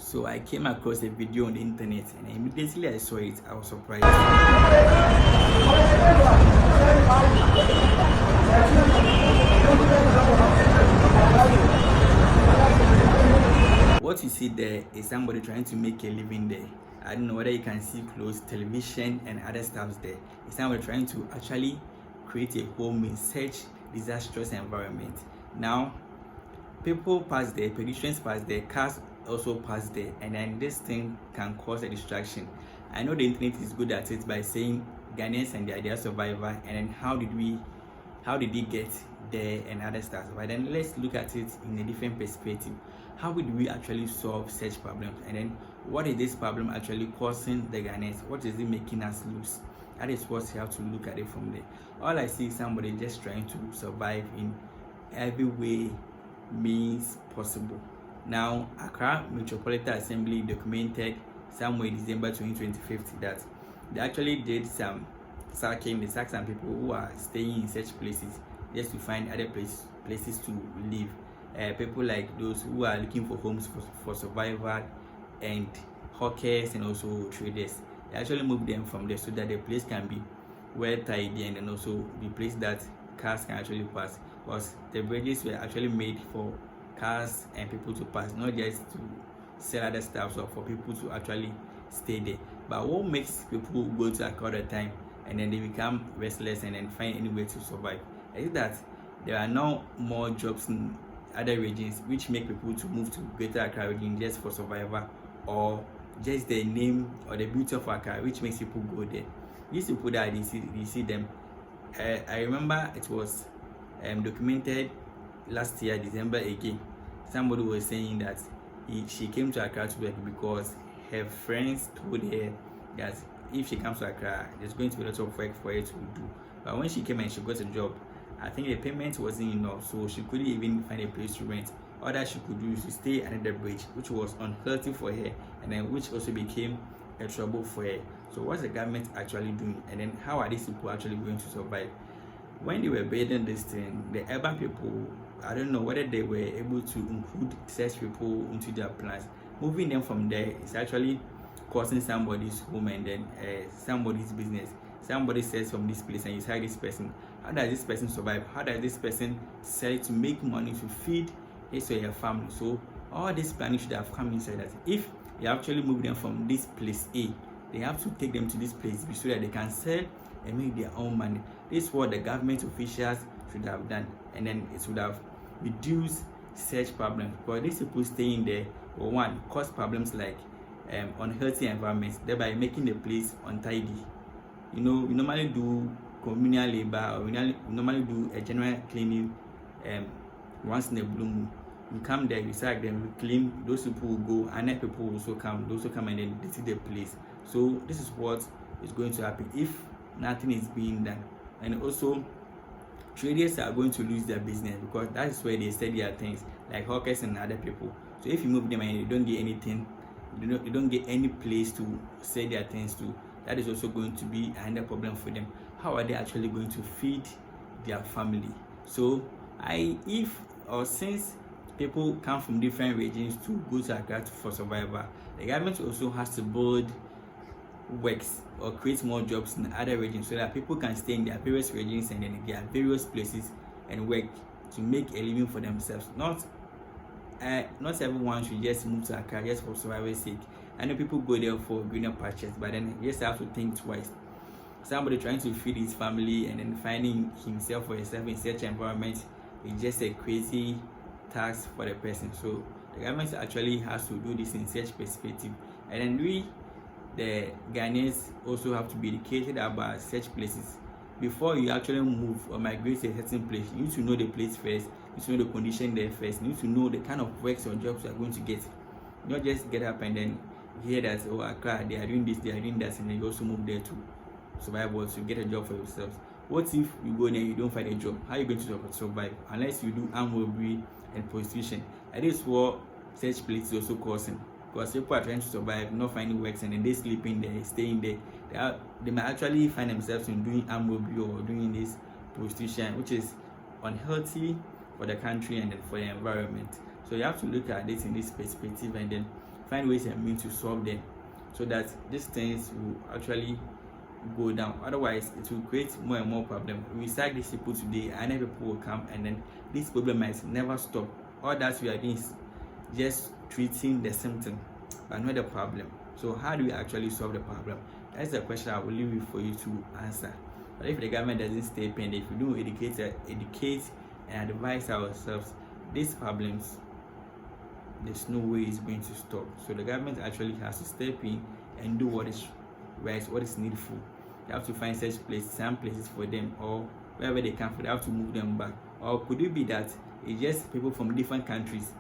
So I came across a video on the internet, and immediately I saw it, I was surprised. What you see there is somebody trying to make a living there. I don't know whether you can see clothes, television, and other stuffs there. It's somebody trying to actually create a home in such disastrous environment. Now, people pass there, pedestrians pass there, cars also pass there, and then this thing can cause a distraction. I know the internet is good at it by saying Ghanaians and the ideal survivor, and then how did they get there and other stuff. But then let's look at it in a different perspective. How would we actually solve such problems? And then what is this problem actually causing the Ghanaians? What is it making us lose? That is what you have to look at it from there. All I see is somebody just trying to survive in every way means possible. Now, Accra Metropolitan Assembly documented somewhere in December 2025 that they actually did some sacking. They sacked some people who are staying in such places just to find other places to live. People like those who are looking for homes for survival, and hawkers and also traders. They actually moved them from there so that the place can be well tidy and then also be place that cars can actually pass. Because the bridges were actually made for cars and people to pass, not just to sell other stuff or for people to actually stay there. But what makes people go to Accra all the time and then they become restless and then find any way to survive is that there are now more jobs in other regions which make people to move to Greater Accra region just for survival, or just the name or the beauty of Accra which makes people go there. These people that you see them, I remember it was documented last year December again. Somebody was saying that she came to Accra to work because her friends told her that if she comes to Accra there's going to be a lot of work for her to do. But when she came and she got a job, I think the payment wasn't enough, so she couldn't even find a place to rent. All that she could do is to stay under the bridge, which was unhealthy for her, and then which also became a trouble for her. So what's the government actually doing? And then how are these people actually going to survive? When they were building this thing, the urban people, I don't know whether they were able to include such people into their plans. Moving them from there is actually causing somebody's home and then somebody's business. Somebody says from this place and you hire this person. How does this person survive? How does this person sell to make money to feed his or her family? So all this planning should have come inside that. If you actually move them from this place A, they have to take them to this place B so that they can sell and make their own money. This is what the government officials should have done, and then it would have reduced such problems. Because these people staying there, for one, cause problems like unhealthy environments, thereby making the place untidy. You know, we normally do communal labor, or we normally do a general cleaning once in a blue moon. We come there, we sack them, we clean. Those people will go, and then people will also come. Those who come and then they see the place. So this is what is going to happen if nothing is being done. And also, traders are going to lose their business because that is where they sell their things, like hawkers and other people. So if you move them and you don't get anything, you don't get any place to sell their things to, that is also going to be another problem for them. How are they actually going to feed their family? So since people come from different regions to go to Accra for survival, the government also has to build works or create more jobs in other regions so that people can stay in their various regions and then their various places and work to make a living for themselves. Not everyone should just move to Accra just for survival's sake. I know people go there for greener pastures, but then you just have to think twice. Somebody trying to feed his family and then finding himself or herself in such environment is just a crazy task for the person. So the government actually has to do this in such perspective, and then we, the Ghanaians, also have to be educated about such places. Before you actually move or migrate to a certain place, you need to know the place first. You need to know the condition there first. You need to know the kind of works or jobs you are going to get. Not just get up and then hear that, oh, Accra, they are doing this, they are doing that, and then you also move there to survive or to get a job for yourselves. What if you go there and you don't find a job? How are you going to survive? Unless you do armed robbery and prostitution. And this is what such places also causing. Because people are trying to survive, not finding works, and then they sleeping there, staying there. They might actually find themselves in doing armed robbery or doing this prostitution, which is unhealthy for the country and then for the environment. So you have to look at this in this perspective and then find ways and means to solve them, so that these things will actually go down. Otherwise, it will create more and more problems. We sack these people today, and then people will come, and then this problem might never stop. All that we are doing is just treating the symptom, but not the problem. So how do we actually solve the problem? That's the question I will leave it for you to answer. But if the government doesn't step in, if we don't educate and advise ourselves, these problems, there's no way it's going to stop. So the government actually has to step in and do what is right, what is needful. They have to find some places for them, or wherever they can, they have to move them back. Or could it be that it's just people from different countries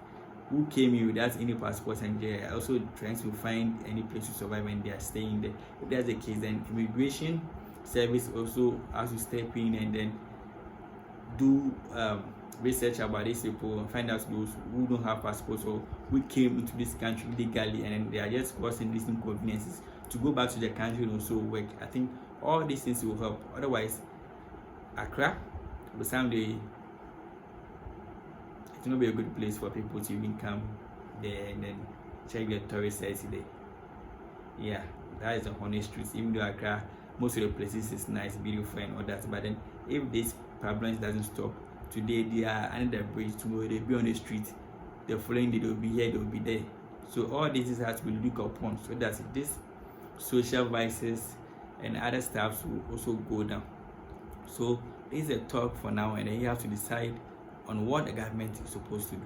who came here without any passports and they are also trying to find any place to survive and they are staying there? If that's the case, then immigration service also has to step in and then do research about these people and find out those who don't have passports or who came into this country legally and they are just causing these inconveniences to go back to their country and also work. I think all these things will help. Otherwise, Accra will someday, it will not be a good place for people to even come there and then check the tourist sites there. Yeah, that is the honest truth. Even though Accra, most of the places is nice, beautiful and all that, but then if this problems doesn't stop, today they are under the bridge, tomorrow they'll be on the street, the following day they'll be here, they'll be there. So all this has to be looked upon so that this social vices and other stuff will also go down. So this is a talk for now, and then you have to decide on what the government is supposed to do.